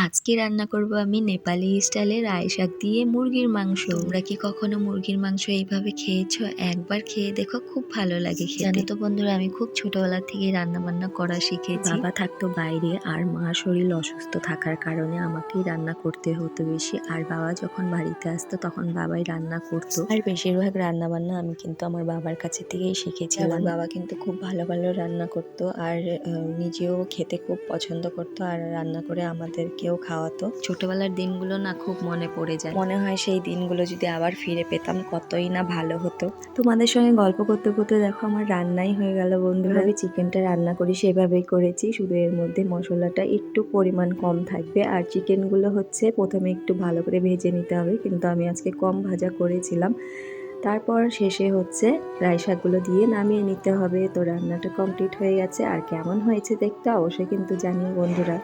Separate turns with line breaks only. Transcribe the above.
আজকে রান্না করব আমি নেপালি স্টাইলে রাই শাক দিয়ে মুরগির মাংস। তোমরা কি কখনো মুরগির মাংস এইভাবে খেয়েছো? একবার খেয়ে দেখো, খুব ভালো লাগে খেতে। জানো তো বন্ধুরা, আমি খুব ছোটবেলা থেকেই রান্না বান্না করা শিখেছি। বাবা থাকতো বাইরে আর মা শরীর অসুস্থ থাকার কারণে আমাকেই রান্না করতে হতো বেশি। আর বাবা যখন বাড়িতে আসতো তখন বাবাই রান্না করতো। আর বেশিরভাগ রান্না বান্না আমি কিন্তু আমার বাবার কাছে থেকেই শিখেছিলাম। আমার বাবা কিন্তু খুব ভালো ভালো রান্না করতো আর নিজেও খেতে খুব পছন্দ করতো আর রান্না করে আমাদেরকেও খাওয়াতো। ছোটবেলার দিনগুলো না খুব মনে পড়ে যায়। মনে হয় সেই দিনগুলো যদি আবার ফিরে পেতাম কতই না ভালো হতো। তোমাদের সঙ্গে গল্প করতে করতে দেখো আমার রান্নাই হয়ে গেল বন্ধুরা। আমি চিকেনটা রান্না করি সেভাবেই করেছি, শুধু এর মধ্যে মশলাটা একটু পরিমাণ কম থাকবে। আর চিকেনগুলো হচ্ছে প্রথমে একটু ভালো করে ভেজে নিতে হবে, কিন্তু আমি আজকে কম ভাজা করেছিলাম। তারপর শেষে হচ্ছে রাই শাকগুলো দিয়ে নামিয়ে নিতে হবে। তো রান্নাটা কমপ্লিট হয়ে গেছে। আর কেমন হয়েছে দেখতে অবশ্যই কিন্তু জানিও বন্ধুরা।